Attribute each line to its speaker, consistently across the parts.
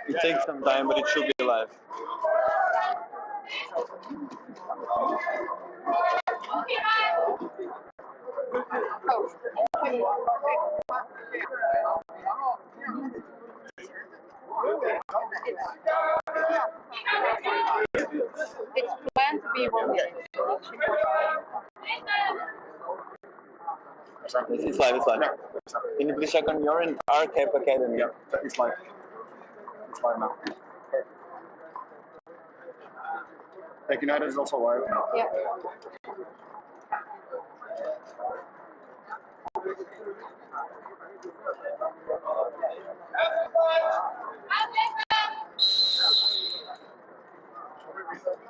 Speaker 1: It takes some time, but it should be live.
Speaker 2: It's planned to be 1 minute.
Speaker 1: It's live, it's live. Can you please check on your end? Archive Academy.
Speaker 3: Yeah, it's live. It's live now. TechUnited is also live.
Speaker 2: Yeah.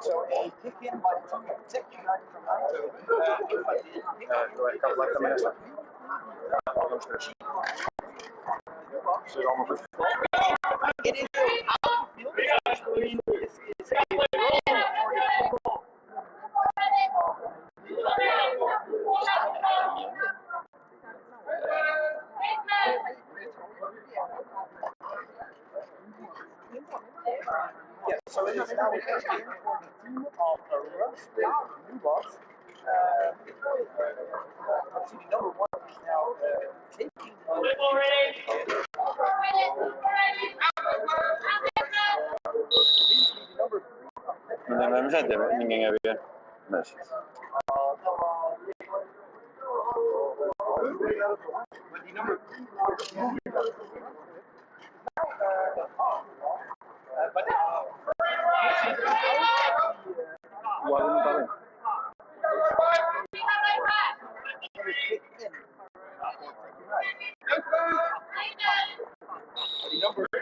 Speaker 4: So a kick-in by the team of TechUnited from Eindhoven.
Speaker 3: Ik had like 10 minutes left.
Speaker 4: It is out of the field. This is a roll for the football. Yeah, so it is now a kick-in for the team of rUNSWift+NUBOTS. Let's see, number 1 is now taking
Speaker 1: Não vamos já ter ninguém a ver. Mas. O áudio não está bem. Então é porque.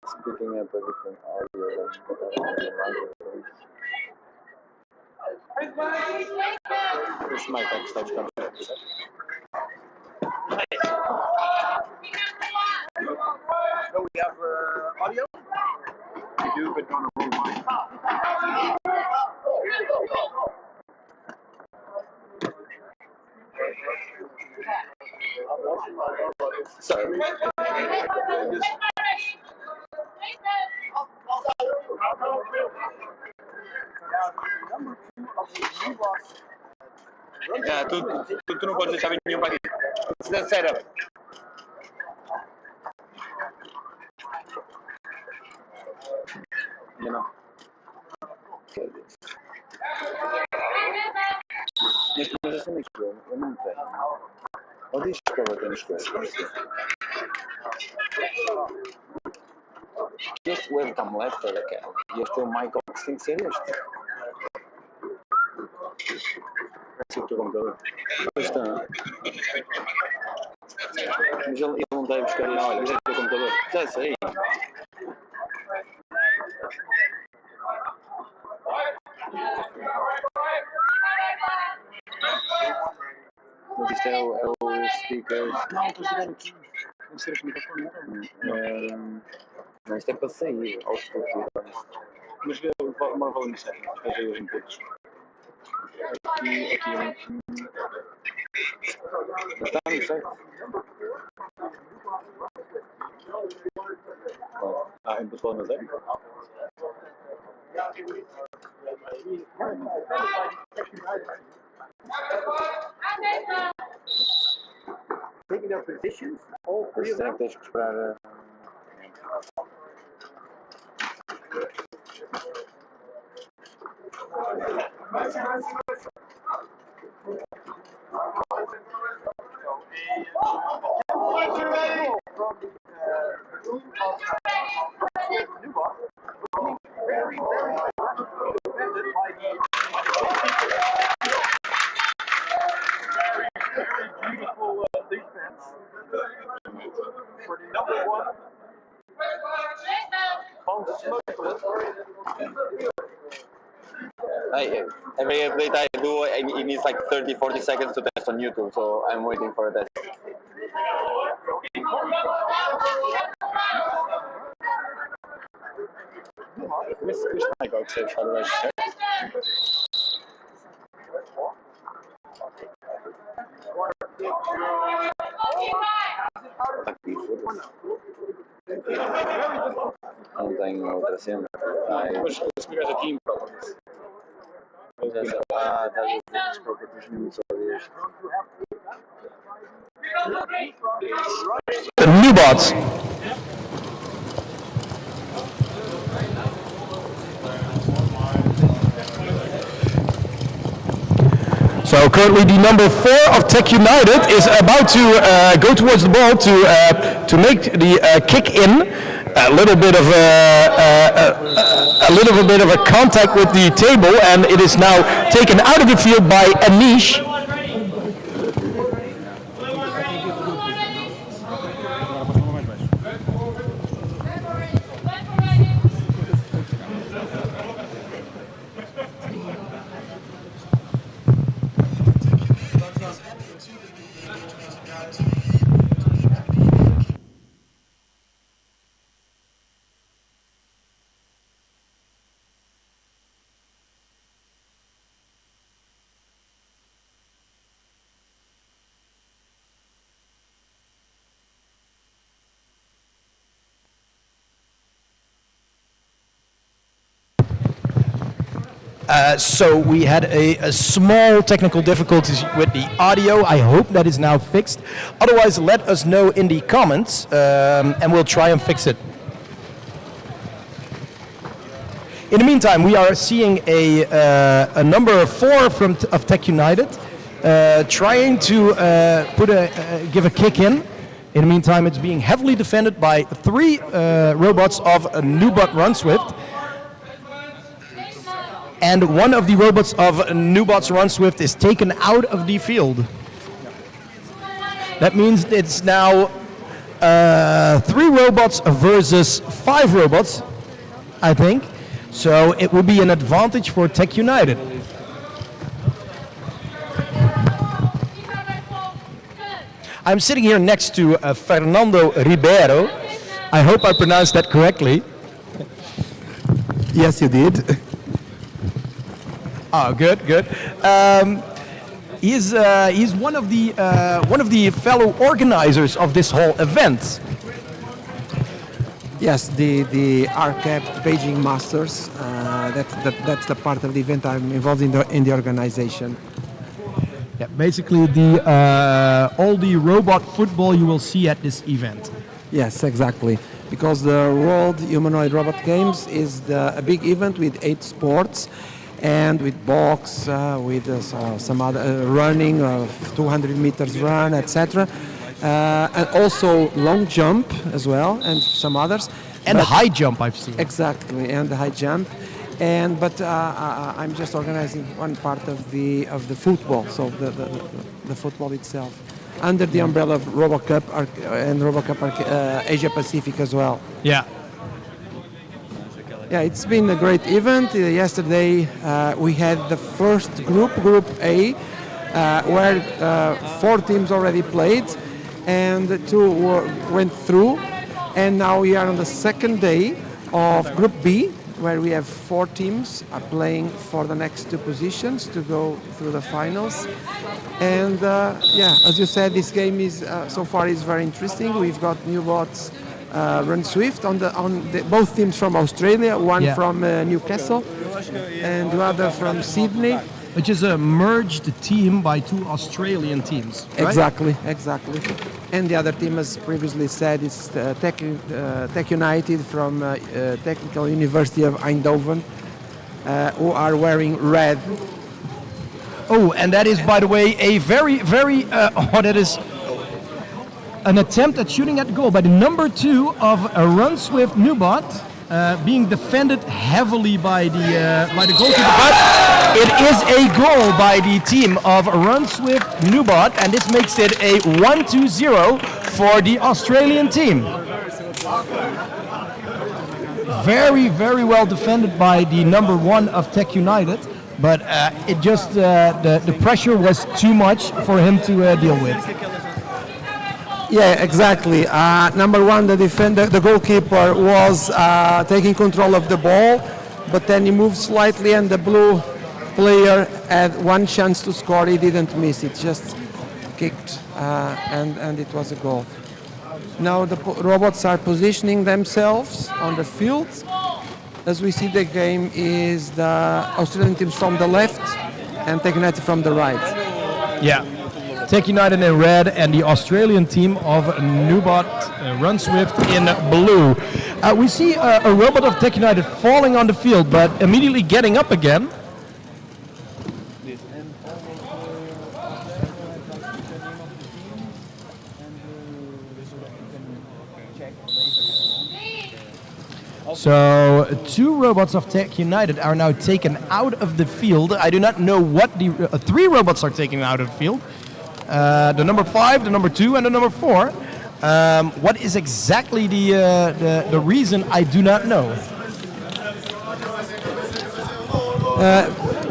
Speaker 1: Speaking up a different audio this mic actually touch concept.
Speaker 4: So we have audio?
Speaker 3: We do, but on a room mic.
Speaker 1: Sorry. Yeah, tu não podes deixar nenhum para aqui. It's the setup. You know. Neste momento assim na escola, eu não tenho. Ou diz que eu tenho escola. Este webcam left é daquela. E este é o mic que tem que ser este. Parece o teu computador. Pois está. Mas ele não deve buscar. Não, olha, mas é o teu computador. Já sei. Mas isto é o speaker.
Speaker 3: Não, estou a jogar aqui. Deve ser o microfone, não?
Speaker 1: Não, isto é para sair aos poucos.
Speaker 3: Mas uma valendo sério. Veja aí os inputs. Aqui.
Speaker 1: Está no certo. Input volume is there.
Speaker 4: Taking their positions, all three of them.
Speaker 1: Tens que esperar. Every update I do, it needs like 30-40 seconds to test on YouTube, so I'm waiting for a test.
Speaker 3: Vê se como é que você fala o resto certo.
Speaker 1: Aqui, foda-se. Não tenho outra cena.
Speaker 3: Mas se ligares aqui, prova.
Speaker 1: Já sei. Estás a ver as próprias minutos ao dia.
Speaker 5: NUBOTS. So currently the number 4 of TechUnited is about to go towards the ball to make the kick in. A little bit of a contact with the table, and it is now taken out of the field by Anish. So we had a small technical difficulties with the audio. I hope that is now fixed. Otherwise, let us know in the comments, and we'll try and fix it. In the meantime, we are seeing a number 4 of TechUnited trying to give a kick in. In the meantime, it's being heavily defended by 3 robots of NUBOT rUNSWift. And one of the robots of NUBOTS rUNSWift is taken out of the field. That means it's now 3 robots versus 5 robots, I think. So it will be an advantage for TechUnited. I'm sitting here next to Fernando Ribeiro. I hope I pronounced that correctly.
Speaker 6: Yes, you did.
Speaker 5: Oh, good. He's one of the fellow organizers of this whole event.
Speaker 6: Yes, the RCAP Beijing Masters. That's the part of the event I'm involved in the organization.
Speaker 5: Yeah, basically all the robot football you will see at this event.
Speaker 6: Yes, exactly. Because the World Humanoid Robot Games is a big event with 8 sports. And with box, with some other running, 200 meters run, etc. And also long jump as well, and some others.
Speaker 5: And high jump, I've seen.
Speaker 6: Exactly, and the high jump. But I'm just organizing one part of the football, so the football itself, under the umbrella of RoboCup and RoboCup Asia Pacific as well.
Speaker 5: Yeah.
Speaker 6: Yeah, it's been a great event. Yesterday we had the first Group A, where 4 teams already played, and 2 went through. And now we are on the second day of Group B, where we have 4 teams are playing for the next 2 positions to go through the finals. And yeah, as you said, this game is so far is very interesting. We've got NUBOTS. rUNSWift on both teams from Australia, one from Newcastle and the other from Sydney.
Speaker 5: Which is a merged team by 2 Australian teams, right?
Speaker 6: Exactly. And the other team, as previously said, is TechUnited from Technical University of Eindhoven, who are wearing red.
Speaker 5: Oh, and that is, by the way, a very that is an attempt at shooting at goal by the number 2 of rUNSWift NUBOT, being defended heavily by the goalkeeper. But it is a goal by the team of rUNSWift NUBOT, and this makes it a 1-0 for the Australian team. Very well defended by the number 1 of TechUnited, but it just the pressure was too much for him to deal with.
Speaker 6: Yeah, exactly. Number 1, the defender, the goalkeeper was taking control of the ball, but then he moved slightly and the blue player had one chance to score. He didn't miss it, just kicked and it was a goal. Now the robots are positioning themselves on the field. As we see, the game is the Australian teams from the left and TechUnited from the right.
Speaker 5: Yeah. TechUnited in red and the Australian team of NUBOT rUNSWift in blue. We see a robot of TechUnited falling on the field, but immediately getting up again. So 2 robots of TechUnited are now taken out of the field. I do not know what the 3 robots are taken out of the field. The number 5, the number 2, and the number 4. What is exactly the reason? I do not know.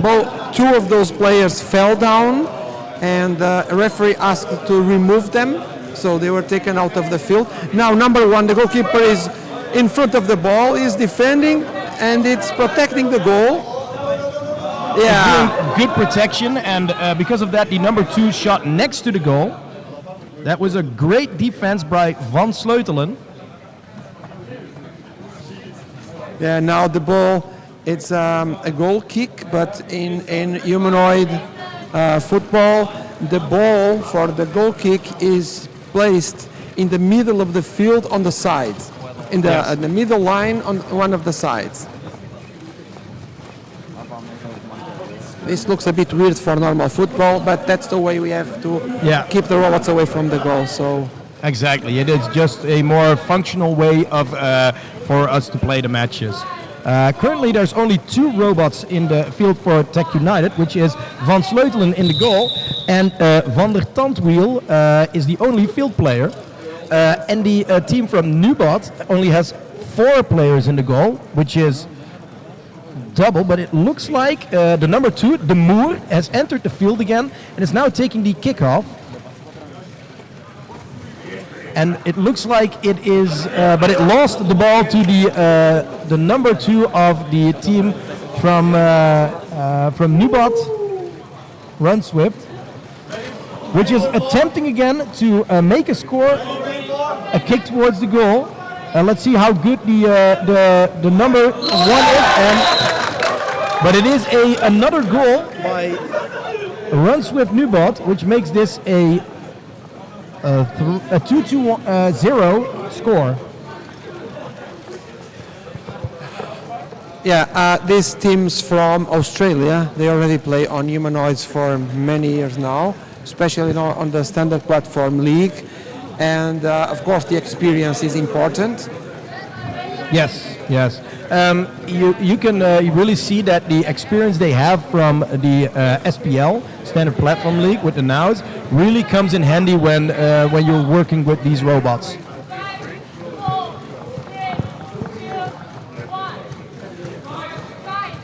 Speaker 6: Well, 2 of those players fell down, and a referee asked to remove them, so they were taken out of the field. Now, number 1, the goalkeeper is in front of the ball, is defending, and it's protecting the goal. Yeah,
Speaker 5: good protection, and because of that, the number 2 shot next to the goal. That was a great defense by Van Sleutelen.
Speaker 6: Yeah, now the ball, it's a goal kick, but in humanoid football, the ball for the goal kick is placed in the middle of the field on the sides, in the middle line on one of the sides. This looks a bit weird for normal football, but that's the way we have to keep the robots away from the goal. So
Speaker 5: exactly, it is just a more functional way of for us to play the matches. Currently, there's only 2 robots in the field for TechUnited, which is Van Sleutelen in the goal, and Van der Tandwiel is the only field player. And the team from NUBOT only has 4 players in the goal, which is double, but it looks like the number 2, De Moor, has entered the field again and is now taking the kickoff. And it looks like it is, but it lost the ball to the number 2 of the team from NUBOT rUNSWift, which is attempting again to make a score, a kick towards the goal. Let's see how good the number 1 is. But it is another goal by rUNSWift+NUBOT, which makes this a 2-0 score.
Speaker 6: yeah, these teams from Australia, they already play on humanoids for many years now, especially on the standard platform league, and of course the experience is important.
Speaker 5: Yes, yes. You can really see that the experience they have from the SPL, Standard Platform League, with the nows, really comes in handy when you're working with these robots.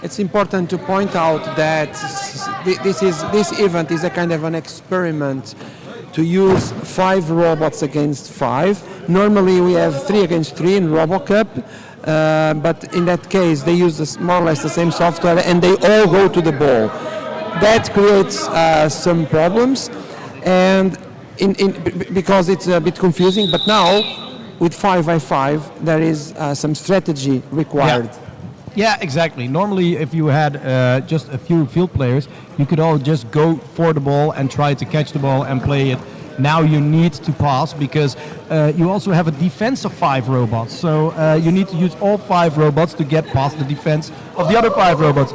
Speaker 6: It's important to point out that this event is a kind of an experiment to use 5 robots against 5. Normally we have 3 against 3 in RoboCup, but in that case they use more or less the same software and they all go to the ball. That creates some problems, and because it's a bit confusing, but now with 5v5 there is some strategy required.
Speaker 5: Yeah, exactly. Normally, if you had just a few field players, you could all just go for the ball and try to catch the ball and play it. Now you need to pass because you also have a defense of 5 robots. So you need to use all 5 robots to get past the defense of the other 5 robots.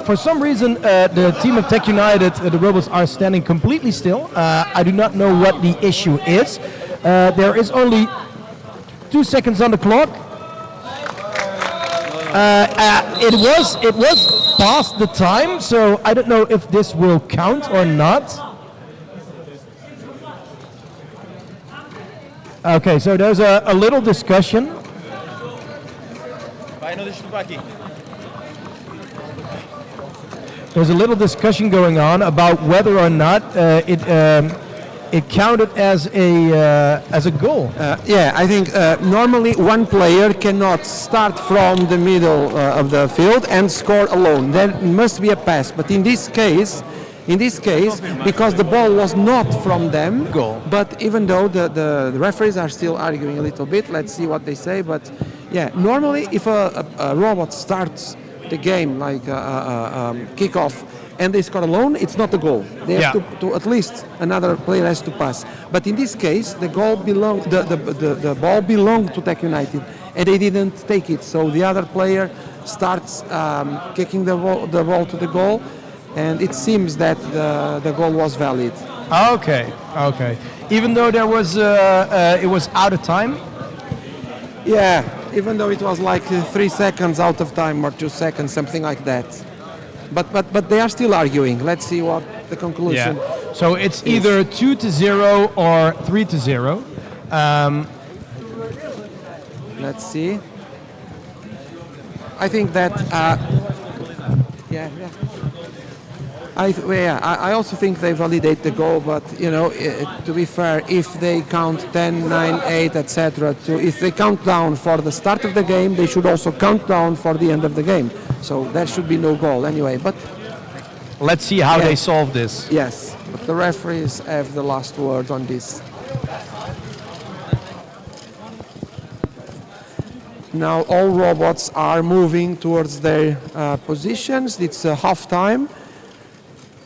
Speaker 5: For some reason, the team of TechUnited, the robots are standing completely still. I do not know what the issue is. There is only 2 seconds on the clock. It was past the time, so I don't know if this will count or not. Okay, so there's a little discussion. There's a little discussion going on about whether or not it counted as a goal.
Speaker 6: Yeah, I think normally one player cannot start from the middle of the field and score alone. There must be a pass. But in this case, because the ball was not from them,
Speaker 5: Goal.
Speaker 6: but even though the referees are still arguing a little bit, let's see what they say. But yeah, normally if a robot starts the game like kickoff and they score alone, it's not a goal. They have to at least another player has to pass. But in this case, the ball belonged to TechUnited, and they didn't take it. So the other player starts kicking the ball to the goal, and it seems that the goal was valid.
Speaker 5: Okay. Even though there was it was out of time.
Speaker 6: Yeah, even though it was like 3 seconds out of time or 2 seconds, something like that. But they are still arguing. Let's see what the conclusion.
Speaker 5: Yeah. So it's either 2-0 or 3-0.
Speaker 6: Let's see. I think that. Yeah. I also think they validate the goal, but to be fair, if they count 10, 9, 8, etc., if they count down for the start of the game, they should also count down for the end of the game. So there should be no goal anyway. But
Speaker 5: let's see how they solve this.
Speaker 6: yes, but the referees have the last word on this. Now all robots are moving towards their positions. It's half time.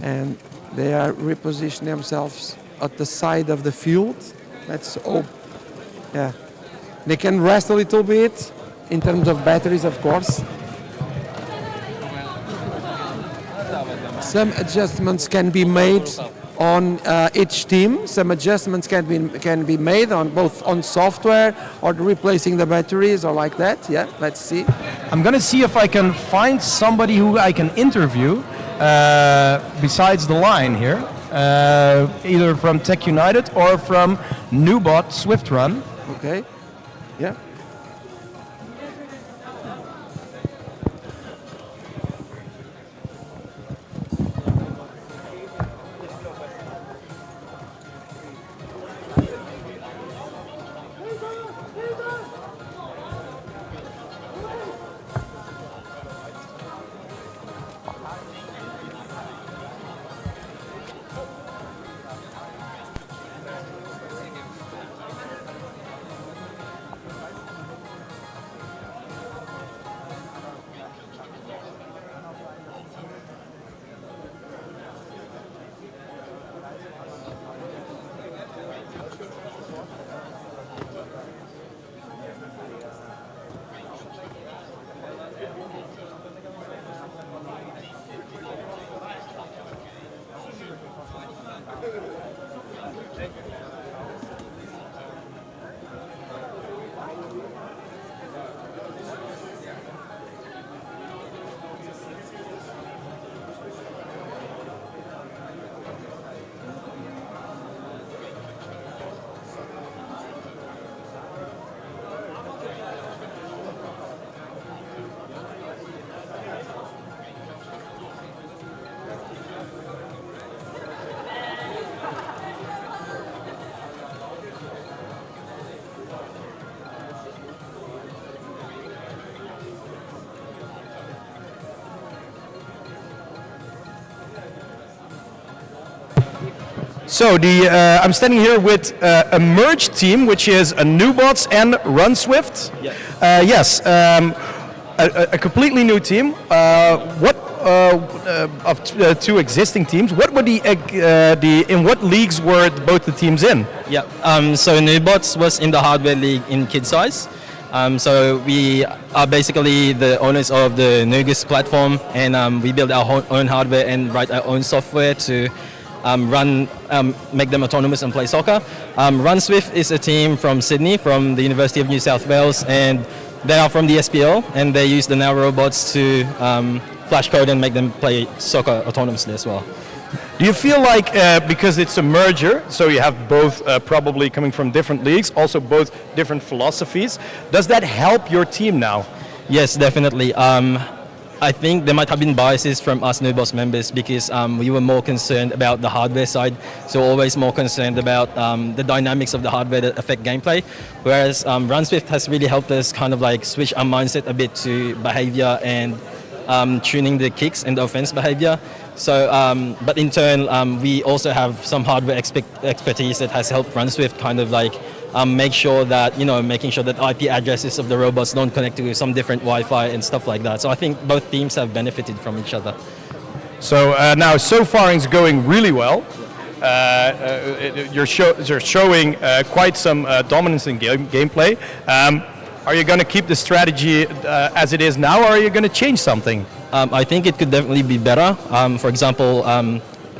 Speaker 6: And they are repositioning themselves at the side of the field. Let's hope. Yeah, they can rest a little bit in terms of batteries, of course. Some adjustments can be made on each team. Some adjustments can be made on both on software or replacing the batteries or like that. Yeah, let's see.
Speaker 5: I'm gonna see if I can find somebody who I can interview. Besides the line here, either from TechUnited or from NUBOT Swift Run.
Speaker 6: Okay. Yeah.
Speaker 5: So I'm standing here with a merged team, which is a NUBOTS and rUNSWift. Yes, a completely new team. What of two existing teams? What were in what leagues were both the teams in?
Speaker 7: Yeah. So NUBOTS was in the hardware league in kid size. So we are basically the owners of the Nugus platform, and we build our own hardware and write our own software to make them autonomous and play soccer. rUNSWift is a team from Sydney, from the University of New South Wales, and they are from the SPL, and they use the Now robots to flash code and make them play soccer autonomously as well.
Speaker 5: Do you feel like, because it's a merger, so you have both probably coming from different leagues, also both different philosophies, does that help your team now?
Speaker 7: Yes, definitely. I think there might have been biases from us NUBOTS members because we were more concerned about the hardware side, so always more concerned about the dynamics of the hardware that affect gameplay, whereas rUNSWift has really helped us kind of like switch our mindset a bit to behavior and tuning the kicks and the offense behavior. So, but in turn, we also have some hardware expertise that has helped rUNSWift kind of like make sure that, making sure that IP addresses of the robots don't connect to some different Wi-Fi and stuff like that. So I think both teams have benefited from each other.
Speaker 5: So now so far it's going really well. You're showing quite some dominance in gameplay. Are you going to keep the strategy as it is now, or are you going to change something?
Speaker 7: I think it could definitely be better. For example,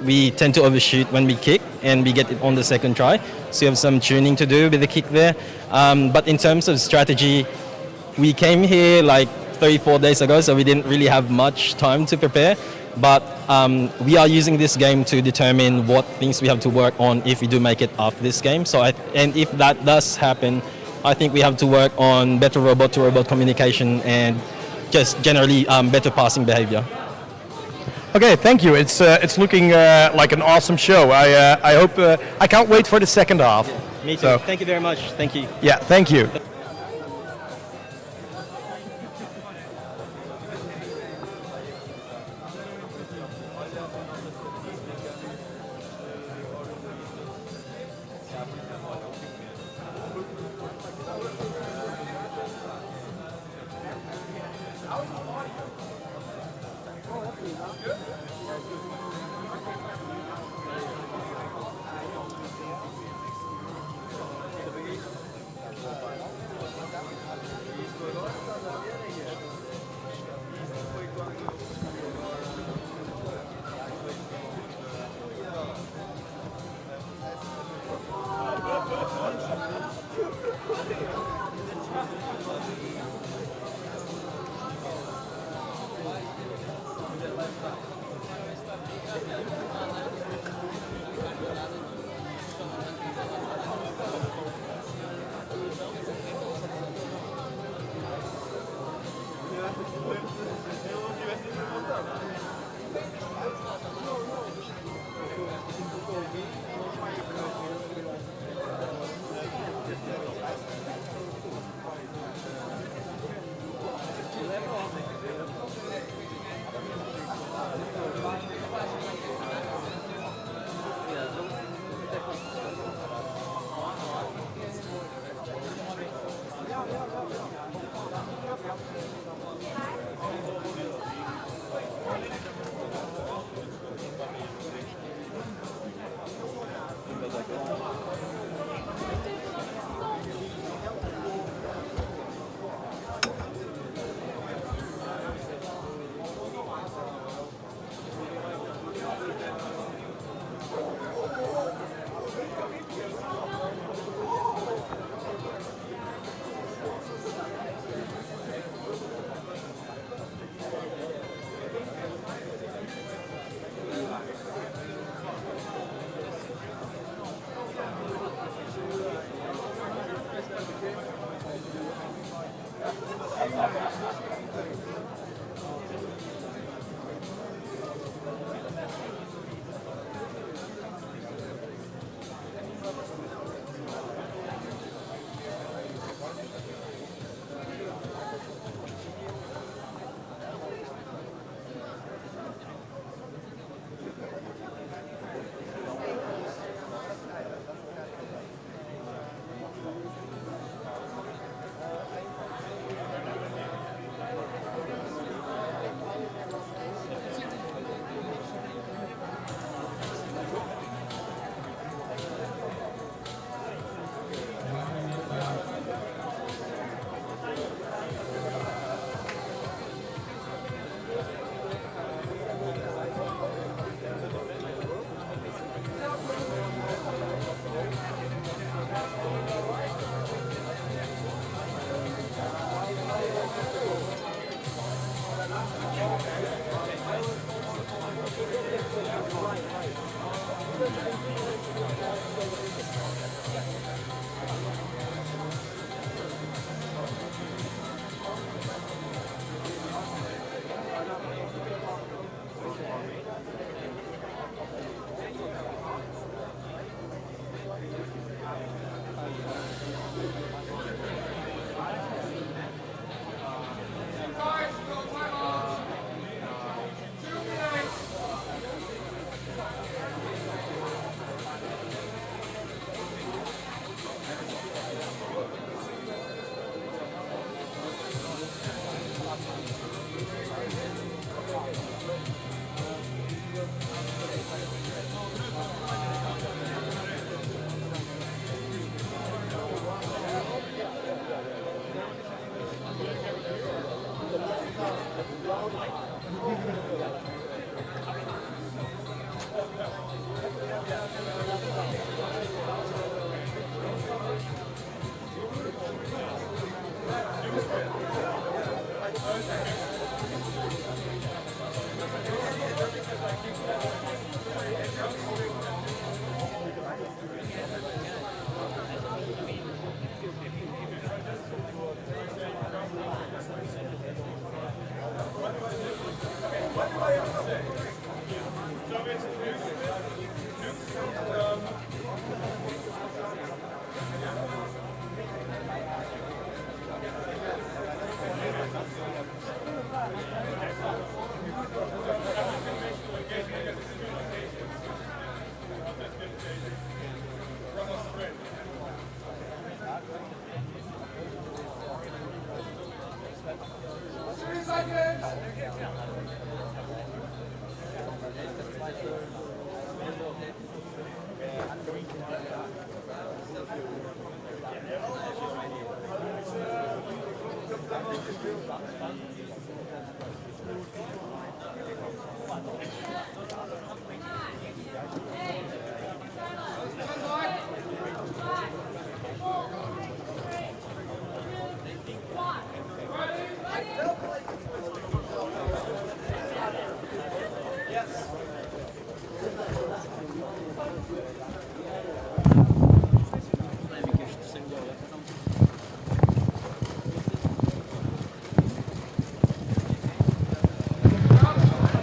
Speaker 7: we tend to overshoot when we kick and we get it on the second try. So you have some tuning to do with the kick there. But in terms of strategy, we came here like 3-4 days ago, so we didn't really have much time to prepare. But we are using this game to determine what things we have to work on if we do make it after this game. And if that does happen, I think we have to work on better robot-to-robot communication and just generally better passing behavior.
Speaker 5: Okay, thank you. It's looking like an awesome show. I hope I can't wait for the second half.
Speaker 7: Me too.
Speaker 5: So,
Speaker 7: thank you very much. Thank you.
Speaker 5: yeah, thank you.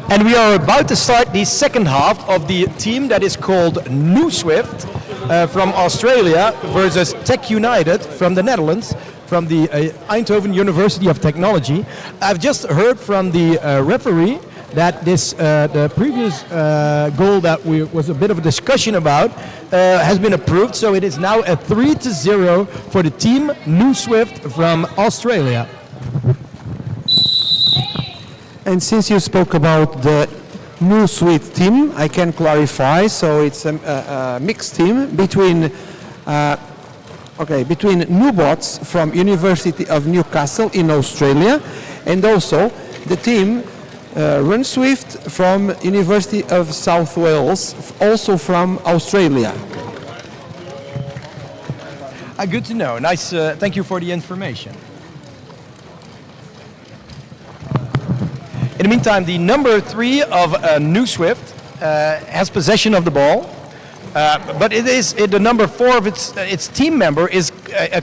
Speaker 5: And we are about to start the second half of the team that is called rUNSWift from Australia versus TechUnited from the Netherlands, from the Eindhoven University of Technology. I've just heard from the referee that this the previous goal that was a bit of a discussion about has been approved, so it is now a 3-0 for the team rUNSWift from Australia.
Speaker 6: And since you spoke about the rUNSWift team, I can clarify. So it's a mixed team between between NUBOTS from University of Newcastle in Australia, and also the team rUNSWift from University of South Wales, also from Australia.
Speaker 5: Good to know. Nice. Thank you for the information. In the meantime, the number 3 of rUNSWift has possession of the ball, but the number 4 of its team member is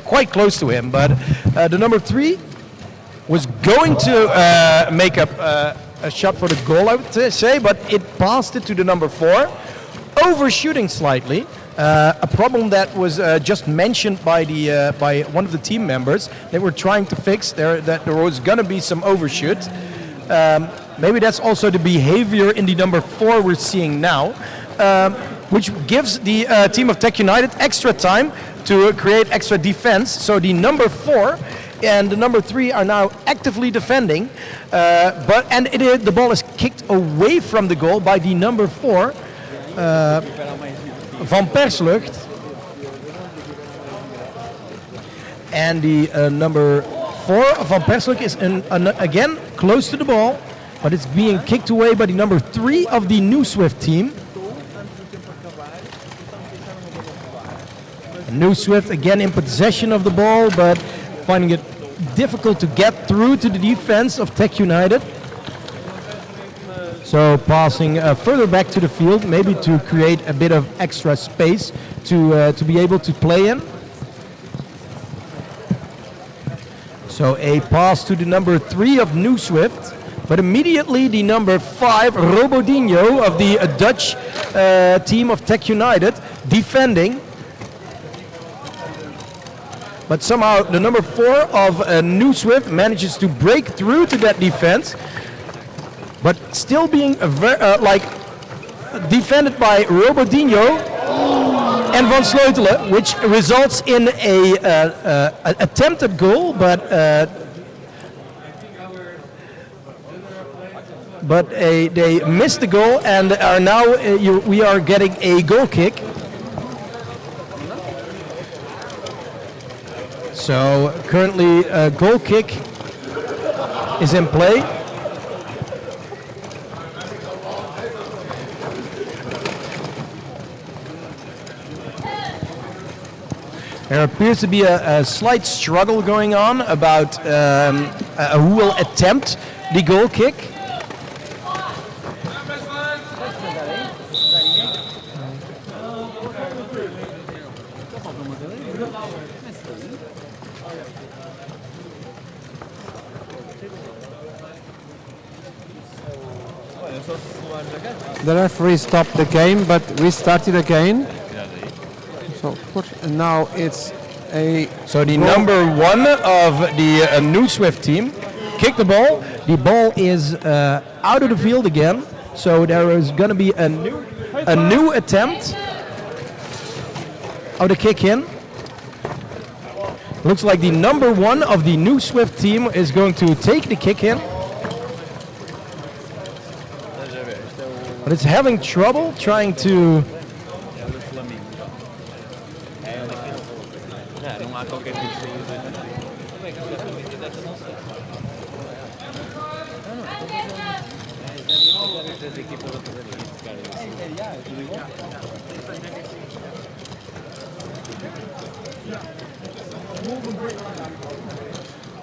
Speaker 5: quite close to him. But the number 3 was going to make a shot for the goal, I would say, but it passed it to the number 4, overshooting slightly. A problem that was just mentioned by one of the team members. They were trying to fix that there was going to be some overshoot. Maybe that's also the behavior in the number 4 we're seeing now, which gives the team of TechUnited extra time to create extra defense. So the number 4 and the number 3 are now actively defending, the ball is kicked away from the goal by the number 4, Van Perslucht, and the number 4 Van Perslucht is again close to the ball, but it's being kicked away by the number 3 of the rUNSWift team. rUNSWift again in possession of the ball, but finding it difficult to get through to the defense of TechUnited. So passing further back to the field, maybe to create a bit of extra space to be able to play in. So a pass to the number 3 of rUNSWift, but immediately the number 5, Robodinho of the Dutch team of TechUnited, defending. But somehow the number 4 of rUNSWift manages to break through to that defense, but still being defended by Robodinho and Van Sleutelen, which results in a attempted goal, but they missed the goal and are now we are getting a goal kick. So currently a goal kick is in play. There appears to be a slight struggle going on about who will attempt the goal kick.
Speaker 6: The referee stopped the game, but restarted again. So now it's a.
Speaker 5: So the number 1 of the NUBOTS team kicked the ball. The ball is out of the field again. So there is going to be a new attempt of the kick in. Looks like the number 1 of the NUBOTS team is going to take the kick in. But it's having trouble trying to.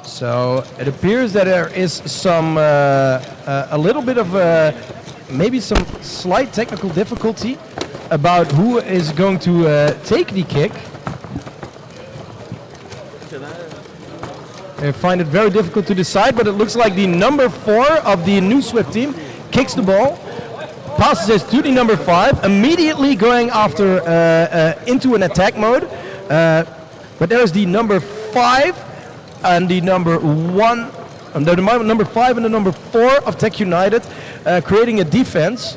Speaker 5: So it appears that there is some a little bit of maybe some slight technical difficulty about who is going to take the kick. I find it very difficult to decide, but it looks like the number 4 of the NUBOTS team kicks the ball, passes it to the number 5, immediately going after into an attack mode. But there's the number 5 and the number 1, and the number 5 and the number 4 of TechUnited creating a defense.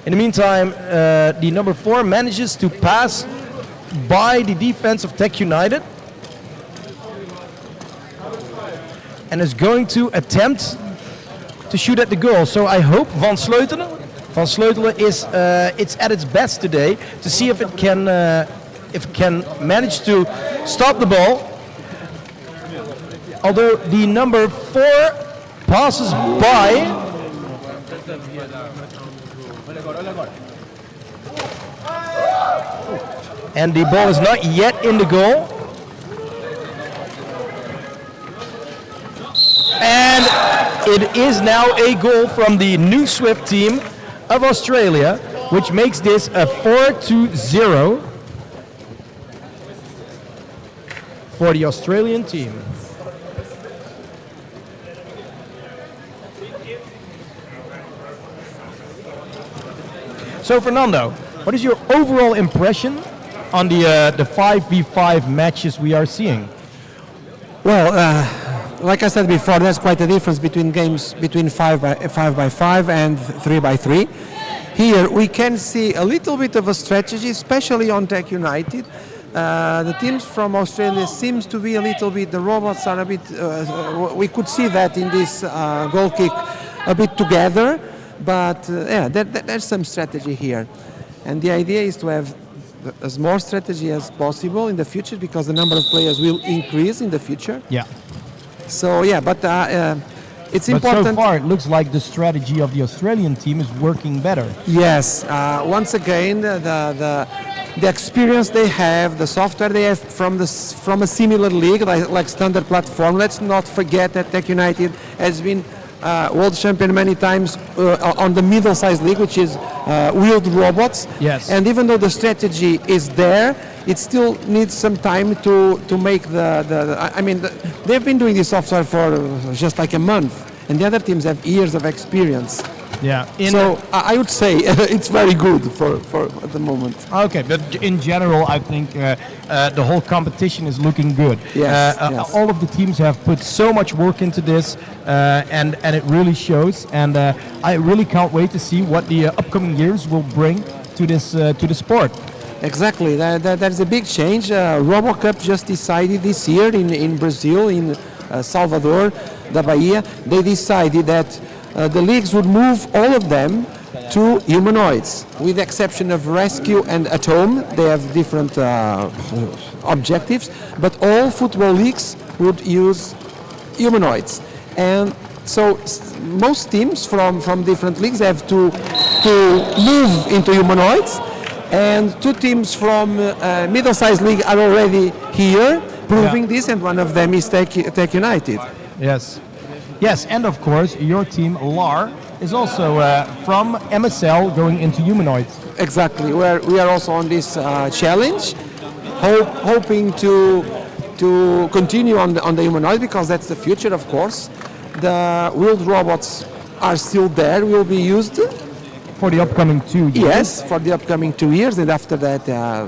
Speaker 5: In the meantime, the number 4 manages to pass by the defense of TechUnited and is going to attempt to shoot at the goal. So I hope Van Sleutelen is it's at its best today to see if it can manage to stop the ball. Although the number 4 passes by. And the ball is not yet in the goal. And it is now a goal from the NUBOTS team of Australia, which makes this a 4-0 for the Australian team. So Fernando, what is your overall impression on the 5v5 matches we are seeing?
Speaker 6: Well, like I said before, there's quite a difference between games between 5x5 and 3x3. Here we can see a little bit of a strategy, especially on TechUnited. The teams from Australia seems to be a little bit, the robots are a bit, we could see that in this goal kick a bit together, but yeah, there's some strategy here. And the idea is to have as more strategy as possible in the future, because the number of players will increase in the future.
Speaker 5: Yeah.
Speaker 6: So yeah, but it's
Speaker 5: But
Speaker 6: important.
Speaker 5: so far, it looks like the strategy of the Australian team is working better.
Speaker 6: Yes, once again, the experience they have, the software they have from a similar league like Standard Platform. Let's not forget that TechUnited has been world champion many times on the middle-sized league, which is wheeled robots.
Speaker 5: Yes.
Speaker 6: And even though the strategy is there, it still needs some time to make they've been doing this software for just like a month, and the other teams have years of experience.
Speaker 5: Yeah.
Speaker 6: So I would say it's very good for at the moment.
Speaker 5: Okay, but in general, I think the whole competition is looking good.
Speaker 6: Yes, yes.
Speaker 5: All of the teams have put so much work into this, and it really shows. And I really can't wait to see what the upcoming years will bring to the sport.
Speaker 6: Exactly, there's a big change. RoboCup just decided this year in Brazil, in Salvador da Bahia, they decided that the leagues would move all of them to humanoids, with the exception of rescue and at home. They have different objectives, but all football leagues would use humanoids. And so most teams from different leagues have to move into humanoids. And two teams from middle-sized league are already here, proving this, and one of them is TechUnited.
Speaker 5: Yes. Yes, and of course, your team, LAR, is also from MSL going into Humanoid.
Speaker 6: Exactly. We are also on this challenge, hoping to continue on the Humanoid, because that's the future, of course. The wheeled robots are still there, will be used.
Speaker 5: For the upcoming 2 years?
Speaker 6: Yes, for the upcoming 2 years, and after that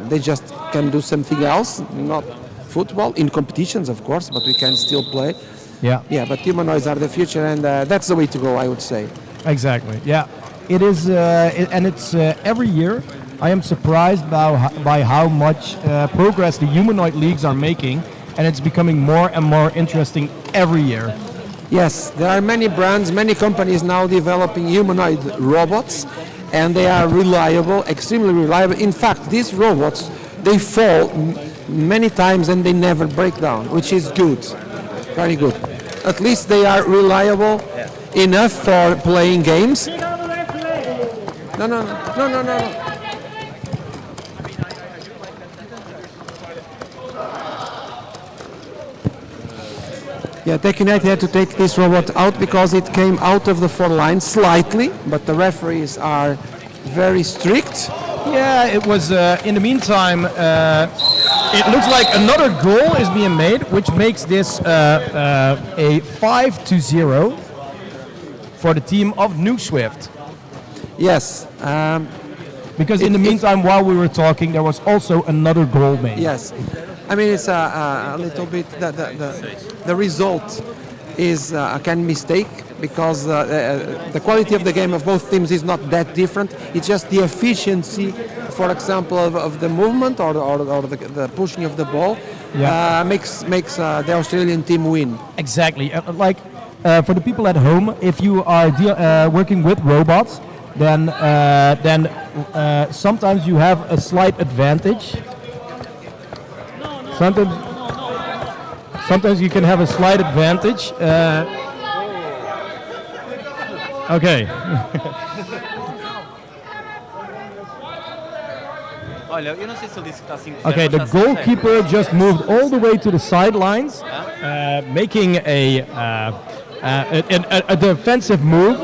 Speaker 6: they just can do something else, not football, in competitions, of course, but we can still play.
Speaker 5: Yeah.
Speaker 6: Yeah, but humanoids are the future, and that's the way to go, I would say.
Speaker 5: Exactly. Yeah, it is, and it's every year. I am surprised by how much progress the humanoid leagues are making, and it's becoming more and more interesting every year.
Speaker 6: Yes, there are many brands, many companies now developing humanoid robots, and they are reliable, extremely reliable. In fact, these robots, they fall many times and they never break down, which is good, very good. At least they are reliable enough for playing games. No. Yeah, TechUnited had to take this robot out because it came out of the 4 lines slightly, but the referees are very strict.
Speaker 5: Yeah, it was, in the meantime, it looks like another goal is being made, which makes this a 5-0 for the team of rUNSWift+.
Speaker 6: Yes.
Speaker 5: Because in the meantime, while we were talking, there was also another goal made.
Speaker 6: Yes. I mean, it's a little bit, the result is can mistake, because the quality of the game of both teams is not that different. It's just the efficiency, for example, of the movement or the pushing of the ball makes the Australian team win.
Speaker 5: Exactly. For the people at home, if you are working with robots, then sometimes you have a slight advantage. Sometimes you can have a slight advantage. Okay. Okay, the goalkeeper just moved all the way to the sidelines, making a defensive move.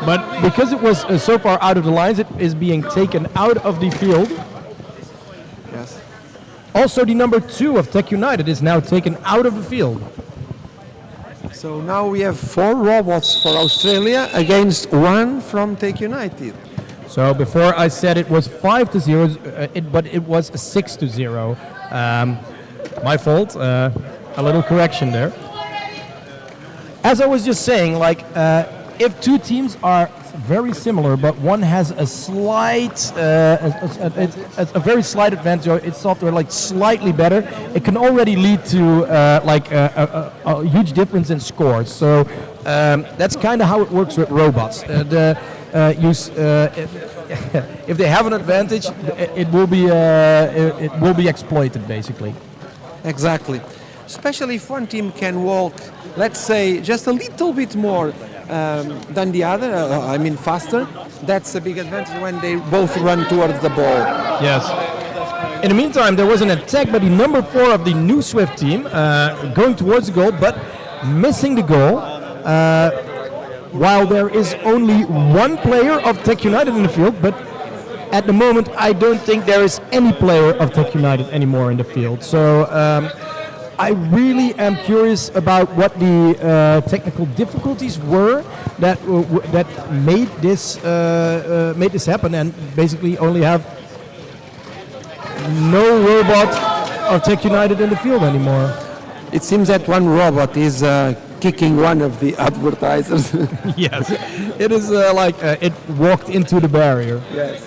Speaker 5: But because it was so far out of the lines, it is being taken out of the field.
Speaker 6: Yes.
Speaker 5: Also, the number 2 of TechUnited is now taken out of the field.
Speaker 6: So now we have 4 robots for Australia against 1 from TechUnited.
Speaker 5: So before I said it was 5-0, but it was 6-0. My fault. A little correction there. As I was just saying, if two teams are very similar, but one has a slight, a very slight advantage, or its software slightly better, it can already lead to a huge difference in scores. So that's kind of how it works with robots. If they have an advantage, it will be exploited basically.
Speaker 6: Exactly. Especially if one team can walk, let's say, just a little bit more than the other, I mean faster, that's a big advantage when they both run towards the ball.
Speaker 5: Yes. In the meantime, there was an attack by the number 4 of the rUNSWift team, going towards the goal, but missing the goal. While there is only one player of TechUnited in the field, but at the moment I don't think there is any player of TechUnited anymore in the field. So I really am curious about what the technical difficulties were that made this happen, and basically only have no robot of TechUnited in the field anymore.
Speaker 6: It seems that one robot is kicking one of the advertisers.
Speaker 5: Yes, it is it walked into the barrier.
Speaker 6: Yes.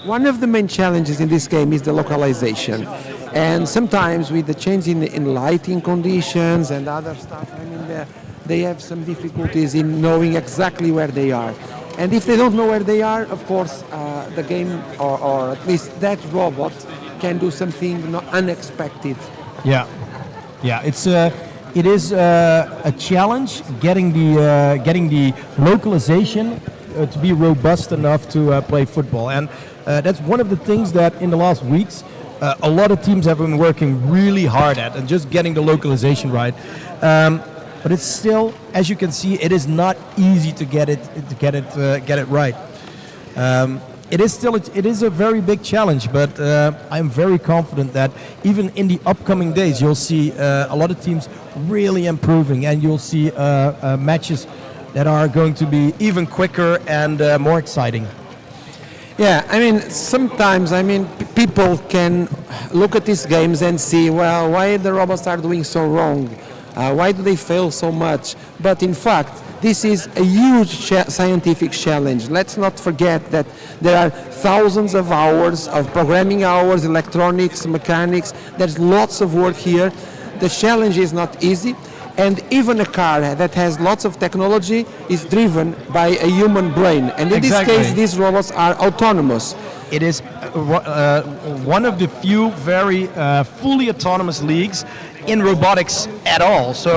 Speaker 6: One of the main challenges in this game is the localization. And sometimes with the change in lighting conditions and other stuff, I mean, they have some difficulties in knowing exactly where they are. And if they don't know where they are, of course, the game, or at least that robot, can do something unexpected.
Speaker 5: Yeah, yeah. It is a challenge getting the localization to be robust enough to play football. And that's one of the things that in the last weeks a lot of teams have been working really hard at, and just getting the localization right. But it's still, as you can see, it is not easy to get it right. It is a very big challenge, but I'm very confident that even in the upcoming days, you'll see a lot of teams really improving, and you'll see matches that are going to be even quicker and more exciting.
Speaker 6: Yeah, I mean, sometimes, people can look at these games and see, well, why the robots are doing so wrong? Why do they fail so much? But in fact, this is a huge scientific challenge. Let's not forget that there are thousands of hours of programming hours, electronics, mechanics. There's lots of work here. The challenge is not easy. And even a car that has lots of technology is driven by a human brain. And in this case, these robots are autonomous.
Speaker 5: It is one of the few very fully autonomous leagues in robotics at all. So,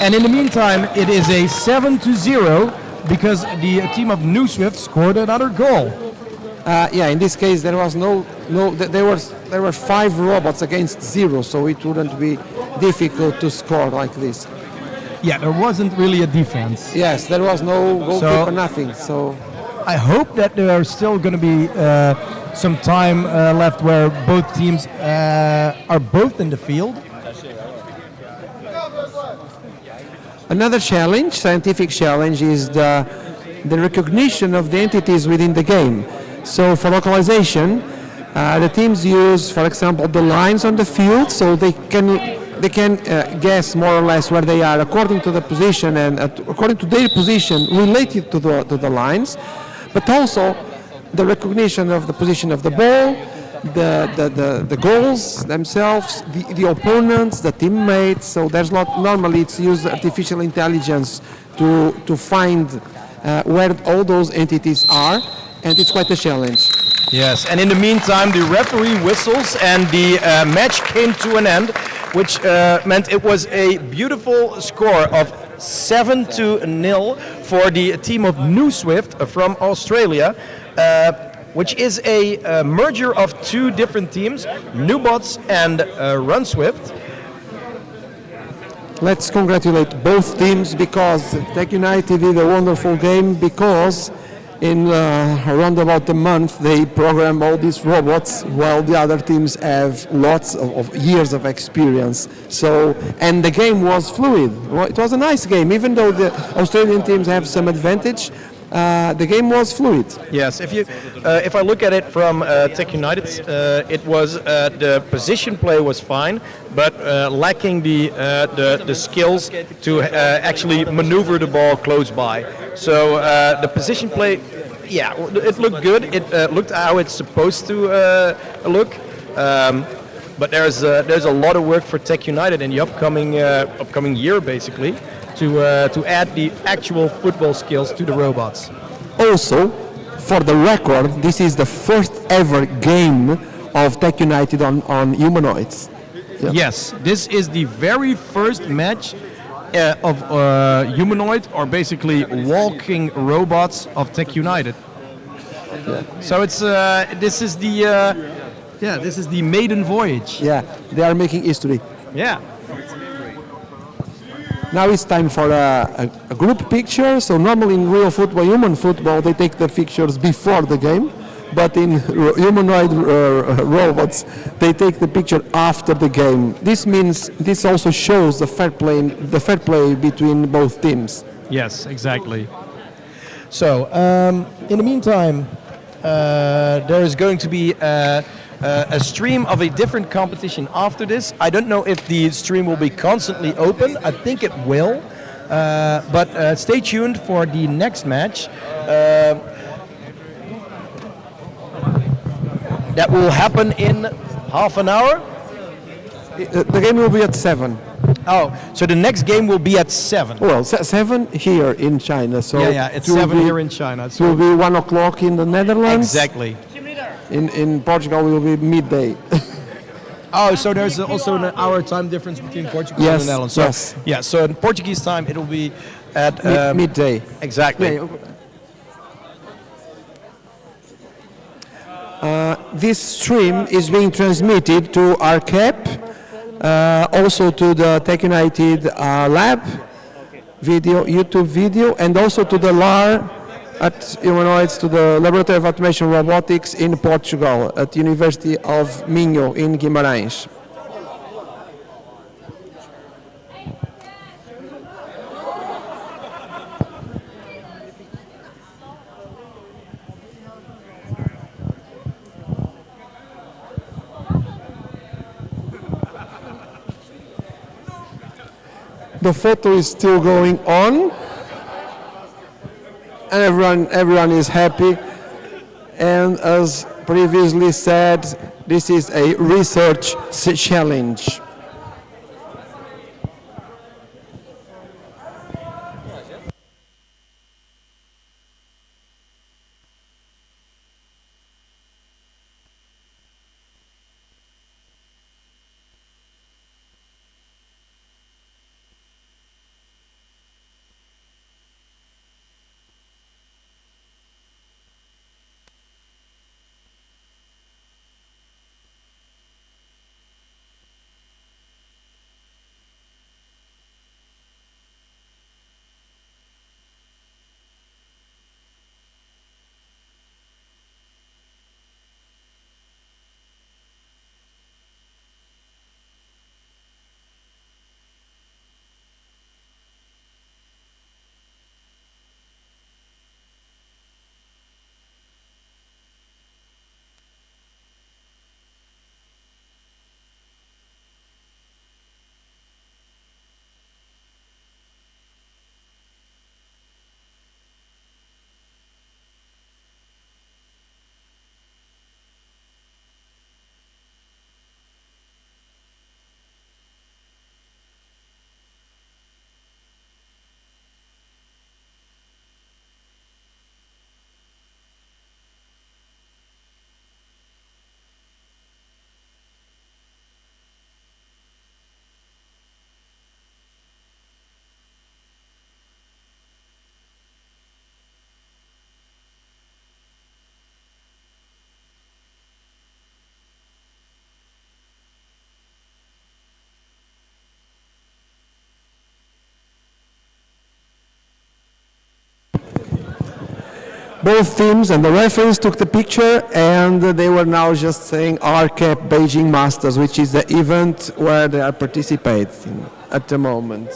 Speaker 5: and in the meantime, it is a 7-0 because the team of rUNSWift scored another goal.
Speaker 6: Yeah, in this case, there was there were 5 robots against 0, so it wouldn't be difficult to score like this.
Speaker 5: Yeah, there wasn't really a defense.
Speaker 6: Yes, there was no goalkeeper, nothing. So
Speaker 5: I hope that there are still going to be some time left where both teams are both in the field.
Speaker 6: Another challenge, scientific challenge, is the recognition of the entities within the game. So for localization, the teams use, for example, the lines on the field, so they can guess more or less where they are according to the position and according to their position related to the lines, but also the recognition of the position of the ball, the goals themselves, the opponents, the teammates. So there's normally it's used artificial intelligence to find where all those entities are, and it's quite a challenge.
Speaker 5: Yes, and in the meantime, the referee whistles and the match came to an end, which meant it was a beautiful score of 7-0 for the team of rUNSWift from Australia, which is a merger of 2 different teams, NUBOTS and rUNSWift.
Speaker 6: Let's congratulate both teams because TechUnited did a wonderful game, because in around about a month they program all these robots while the other teams have lots of years of experience. So, and the game was fluid. It was a nice game, even though the Australian teams have some advantage. The game was fluid.
Speaker 5: Yes, if I look at it from TechUnited, it was the position play was fine, but lacking the skills to actually maneuver the ball close by. So the position play, yeah, it looked good. It looked how it's supposed to look. But there's a lot of work for TechUnited in the upcoming year, basically, to add the actual football skills to the robots.
Speaker 6: Also, for the record, this is the first ever game of TechUnited on humanoids.
Speaker 5: Yep. Yes, this is the very first match of humanoid, or basically walking robots of TechUnited. Yeah. So it's this is the maiden voyage.
Speaker 6: Yeah, they are making history.
Speaker 5: Yeah.
Speaker 6: Now it's time for a group picture. So normally in real football, human football, they take the pictures before the game, but in humanoid robots, they take the picture after the game. This also shows the fair play between both teams.
Speaker 5: Yes, exactly. So in the meantime, there is going to be a stream of a different competition after this. I don't know if the stream will be constantly open. I think it will. But stay tuned for the next match. That will happen in half an hour.
Speaker 6: The game will be at 7.
Speaker 5: Oh, so the next game will be at 7.
Speaker 6: Well, 7 here in China. So
Speaker 5: yeah, it's 7 here in China.
Speaker 6: So it will be 1 o'clock in the Netherlands.
Speaker 5: Exactly.
Speaker 6: In Portugal, it will be midday.
Speaker 5: Oh, so there's also an hour time difference between Portugal and the Netherlands. So,
Speaker 6: yes.
Speaker 5: Yeah, so in Portuguese time, it will be at
Speaker 6: midday.
Speaker 5: Exactly.
Speaker 6: Yeah. This stream is being transmitted to RCAP, also to the TechUnited lab video, YouTube video, and also to the LAR at Humanoids, to the Laboratory of Automation Robotics in Portugal, at the University of Minho in Guimarães. The photo is still going on, and everyone is happy. And as previously said, this is a research challenge. Both teams and the referees took the picture, and they were now just saying RCAP Beijing Masters, which is the event where they are participating at the moment.